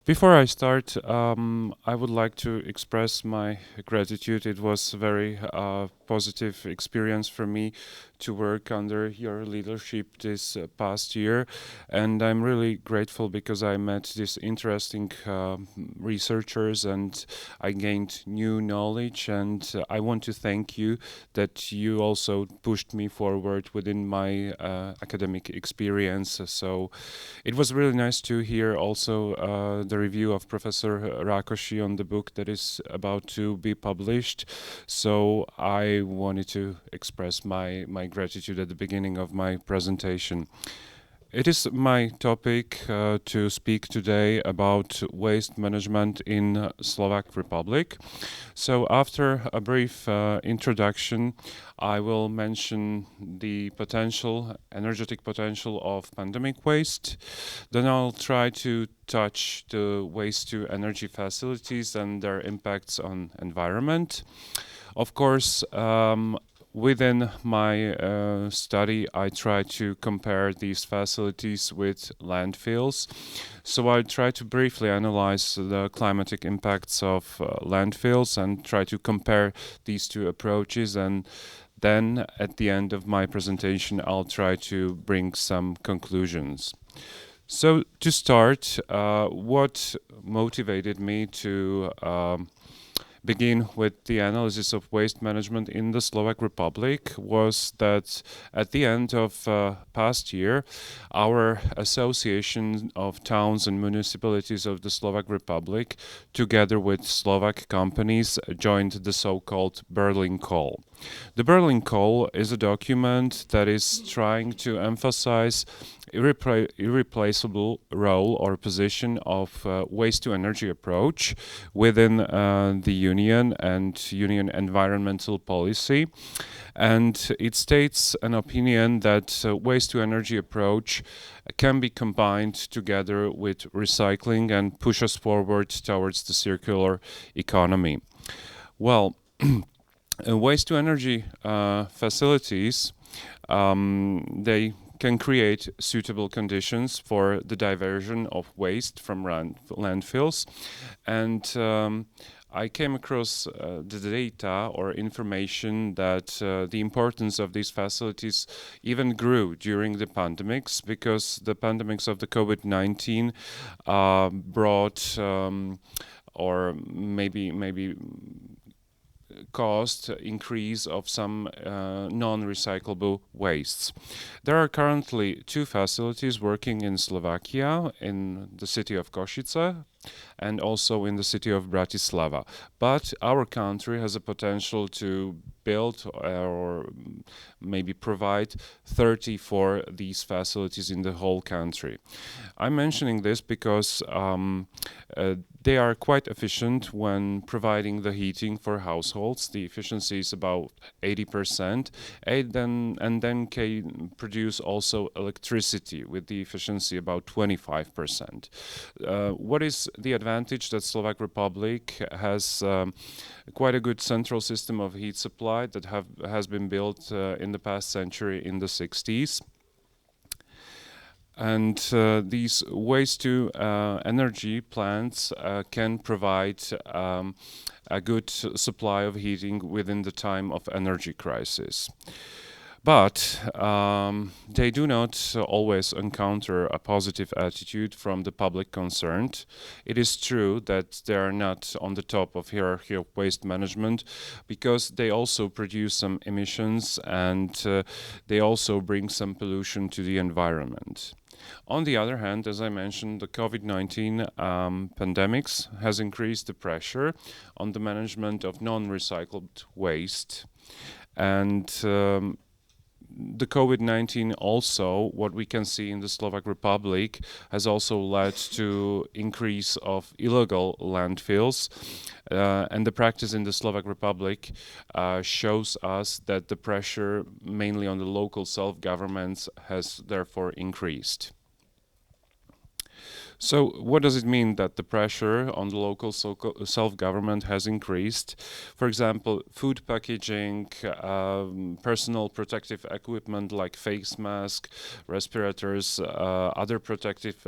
Before I start, I would like to express my gratitude. It was a very positive experience for me to work under your leadership this past year, and I'm really grateful because I met these interesting researchers and I gained new knowledge. And I want to thank you that you also pushed me forward within my academic experience. So it was really nice to hear also the review of Professor Rakoshi on the book that is about to be published. So I wanted to express my gratitude at the beginning of my presentation. It is my topic to speak today about waste management in Slovak Republic. So after a brief introduction, I will mention the energetic potential of pandemic waste. Then I'll try to touch the waste to energy facilities and their impacts on environment. Of course, within my study, I try to compare these facilities with landfills. So I try to briefly analyze the climatic impacts of landfills and try to compare these two approaches. And then at the end of my presentation, I'll try to bring some conclusions. So to start, what motivated me to begin with the analysis of waste management in the Slovak Republic was that at the end of past year, our Association of Towns and Municipalities of the Slovak Republic, together with Slovak companies, joined the so-called Berlin Call. The Berlin Call is a document that is trying to emphasize irreplaceable role or position of waste-to-energy approach within the Union and Union environmental policy. And it states an opinion that waste-to-energy approach can be combined together with recycling and push us forward towards the circular economy. Well, waste-to-energy facilities, they can create suitable conditions for the diversion of waste from landfills. And I came across the data or information that the importance of these facilities even grew during the pandemics, because the pandemics of the COVID-19 brought or maybe caused increase of some non-recyclable wastes. There are currently two facilities working in Slovakia, in the city of Košice and also in the city of Bratislava. But our country has a potential to build or maybe provide 34 these facilities in the whole country. I'm mentioning this because they are quite efficient when providing the heating for households. The efficiency is about 80%, and then can produce also electricity with the efficiency about 25%. What is the advantage? That Slovak Republic has quite a good central system of heat supply that has been built in the past century in the 60s. And these waste-to-energy plants can provide a good supply of heating within the time of energy crisis. But they do not always encounter a positive attitude from the public concerned. It is true that they are not on the top of hierarchy of waste management, because they also produce some emissions and they also bring some pollution to the environment. On the other hand, as I mentioned, the COVID-19 pandemics has increased the pressure on the management of non-recycled waste. And the COVID-19 also, what we can see in the Slovak Republic, has also led to increase of illegal landfills. And the practice in the Slovak Republic shows us that the pressure mainly on the local self-governments has therefore increased. So, what does it mean that the pressure on the local self-government has increased? For example, food packaging, personal protective equipment like face mask, respirators, other protective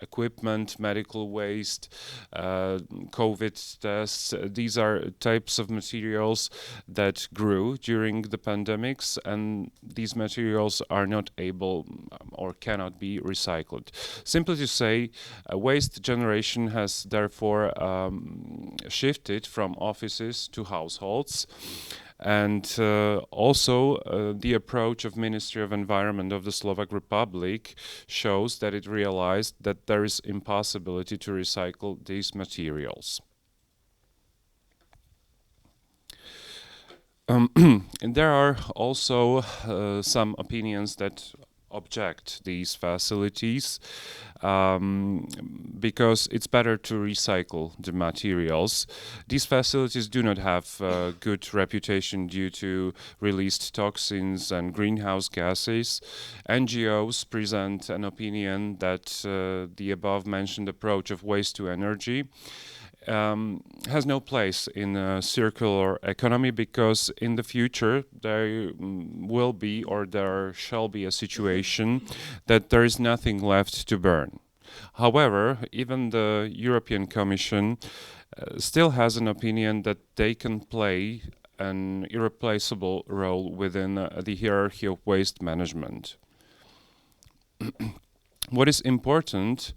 equipment, medical waste, COVID tests. These are types of materials that grew during the pandemics, and these materials are not able or cannot be recycled. Simply to say, waste generation has therefore shifted from offices to households. And also, the approach of Ministry of Environment of the Slovak Republic shows that it realized that there is impossibility to recycle these materials. And there are also some opinions that object these facilities because it's better to recycle the materials. These facilities do not have good reputation due to released toxins and greenhouse gases. NGOs present an opinion that the above mentioned approach of waste to energy has no place in a circular economy, because in the future there will be, or there shall be, a situation that there is nothing left to burn. However, even the European Commission still has an opinion that they can play an irreplaceable role within the hierarchy of waste management. What is important,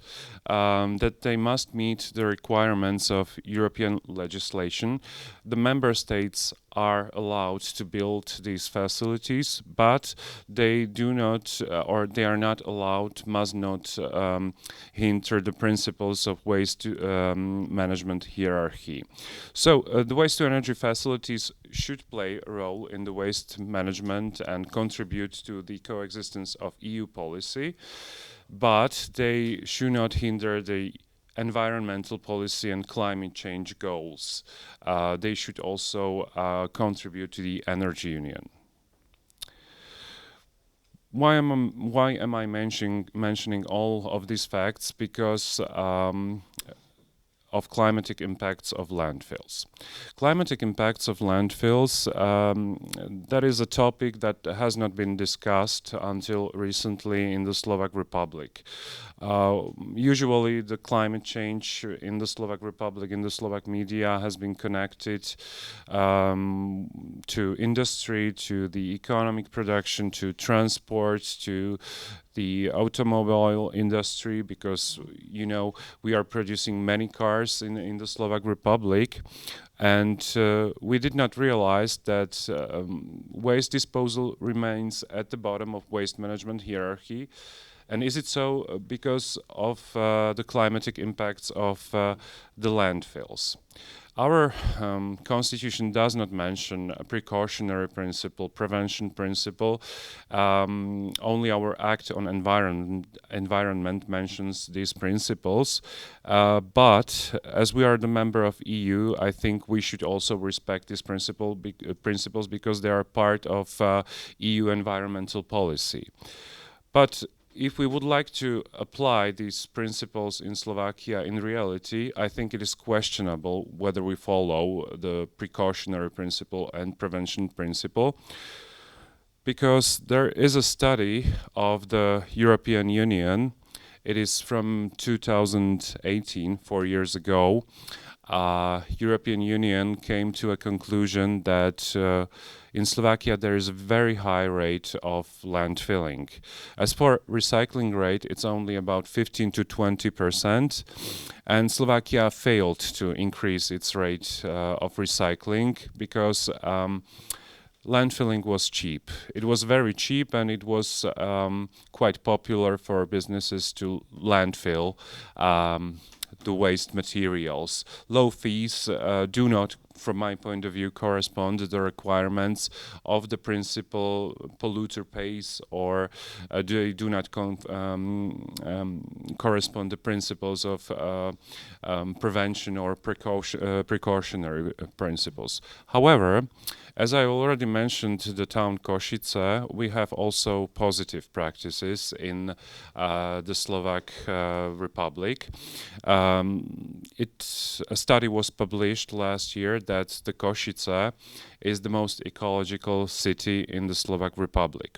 that they must meet the requirements of European legislation. The member states are allowed to build these facilities, but they do not, or they are not allowed, must not hinder the principles of waste management hierarchy. So the waste to energy facilities should play a role in the waste management and contribute to the coexistence of EU policy, but they should not hinder the environmental policy and climate change goals. They should also contribute to the energy union. Why am I mentioning all of these facts? Because of climatic impacts of landfills. Climatic impacts of landfills, that is a topic that has not been discussed until recently in the Slovak Republic. Usually the climate change in the Slovak Republic, in the Slovak media, has been connected to industry, to the economic production, to transport, to the automobile industry, because we are producing many cars in the Slovak Republic, and we did not realize that waste disposal remains at the bottom of waste management hierarchy. And is it so because of the climatic impacts of the landfills? Our constitution does not mention a precautionary principle, prevention principle. Only our Act on Environment mentions these principles. But as we are the member of EU, I think we should also respect these principles, because they are part of EU environmental policy. But if we would like to apply these principles in Slovakia in reality, I think it is questionable whether we follow the precautionary principle and prevention principle, because there is a study of the European Union. It is from 2018, 4 years ago. European Union came to a conclusion that in Slovakia there is a very high rate of landfilling. As for recycling rate, it's only about 15 to 20%, and Slovakia failed to increase its rate of recycling because landfilling was cheap. It was very cheap, and it was quite popular for businesses to landfill the waste materials. Low fees do not from my point of view, correspond to the requirements of the principle polluter pays, or they do not correspond to principles of prevention or precautionary principles. However, as I already mentioned, the town Košice, we have also positive practices in the Slovak Republic. A study was published last year that the Košice is the most ecological city in the Slovak Republic.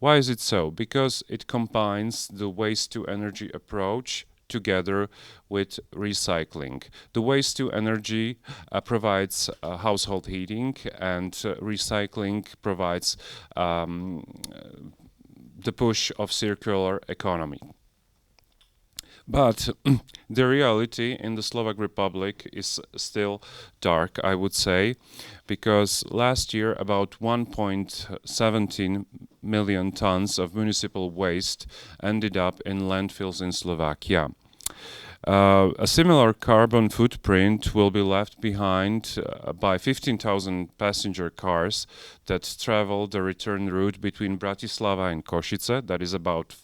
Why is it so? Because it combines the waste to energy approach together with recycling. The waste to energy provides household heating, and recycling provides the push of circular economy. But the reality in the Slovak Republic is still dark, I would say, because last year about 1.17 million tons of municipal waste ended up in landfills in Slovakia. A similar carbon footprint will be left behind by 15,000 passenger cars that travel the return route between Bratislava and Košice, that is about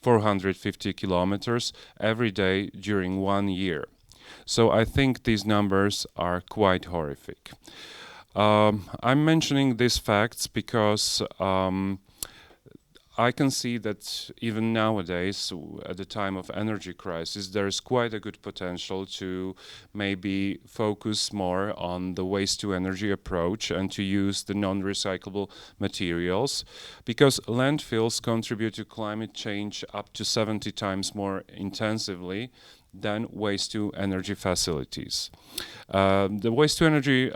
450 kilometers every day during 1 year. So I think these numbers are quite horrific. I'm mentioning these facts because I can see that even nowadays, at the time of energy crisis, there's quite a good potential to maybe focus more on the waste to energy approach and to use the non-recyclable materials, because landfills contribute to climate change up to 70 times more intensively than waste to energy facilities. The waste to energy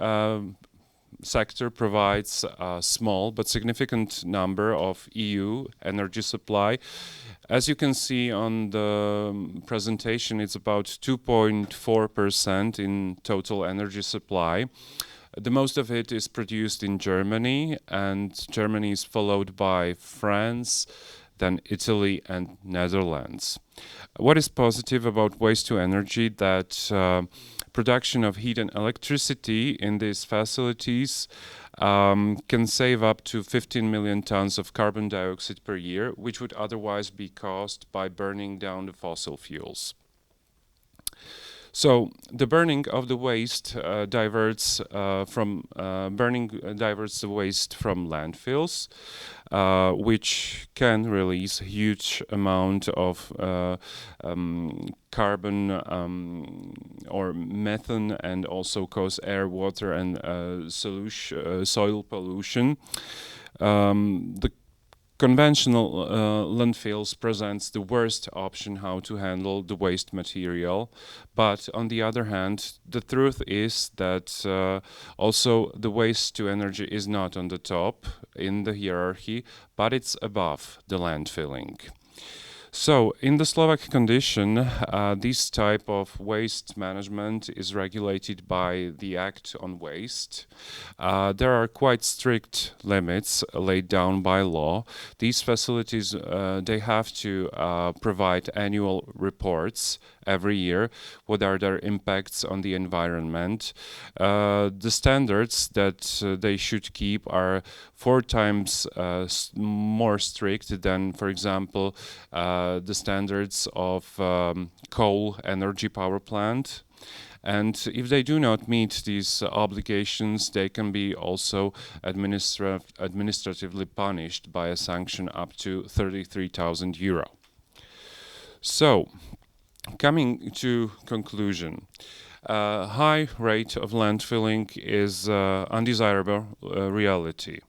sector provides a small but significant number of EU energy supply. As you can see on the presentation, it's about 2.4% in total energy supply. The most of it is produced in Germany, and Germany is followed by France, then Italy and Netherlands. What is positive about waste to energy, that production of heat and electricity in these facilities can save up to 15 million tons of carbon dioxide per year, which would otherwise be caused by burning down the fossil fuels. So the burning of the waste diverts the waste from landfills, which can release a huge amount of carbon or methane, and also cause air, water, and soil pollution. The conventional landfills presents the worst option how to handle the waste material, but on the other hand, the truth is that also the waste to energy is not on the top in the hierarchy, but it's above the landfilling. So, in the Slovak condition, this type of waste management is regulated by the Act on Waste. There are quite strict limits laid down by law. These facilities, they have to provide annual reports every year. What are their impacts on the environment? The standards that they should keep are 4 times more strict than, for example, the standards of coal energy power plant. And if they do not meet these obligations, they can be also administratively punished by a sanction up to 33,000 euro. So, coming to conclusion, high rate of landfilling is undesirable reality.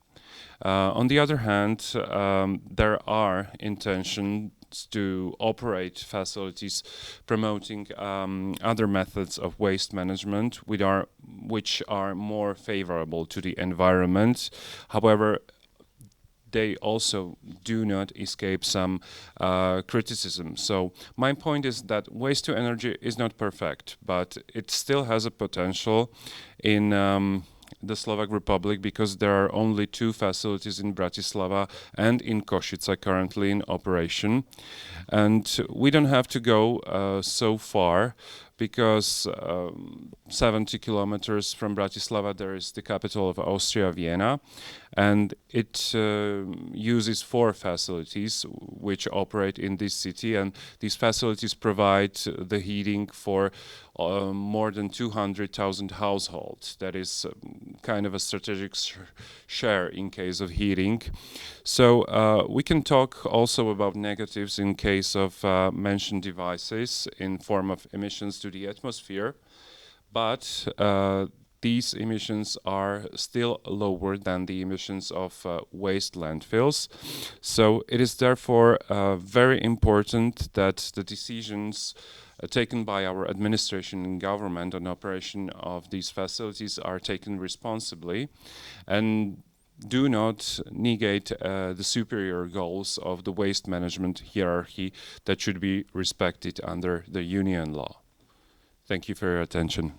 On the other hand, there are intentions to operate facilities promoting other methods of waste management which are more favorable to the environment. However, they also do not escape some criticism. So my point is that waste to energy is not perfect, but it still has a potential in the Slovak Republic, because there are only 2 facilities in Bratislava and in Košice currently in operation. And we don't have to go so far, because 70 kilometers from Bratislava there is the capital of Austria, Vienna, and it uses 4 facilities which operate in this city, and these facilities provide the heating for more than 200,000 households. That is kind of a strategic share in case of heating. So we can talk also about negatives in case of mentioned devices in form of emissions to the atmosphere, but these emissions are still lower than the emissions of waste landfills. So it is therefore very important that the decisions taken by our administration and government on operation of these facilities are taken responsibly and do not negate the superior goals of the waste management hierarchy that should be respected under the union law. Thank you for your attention.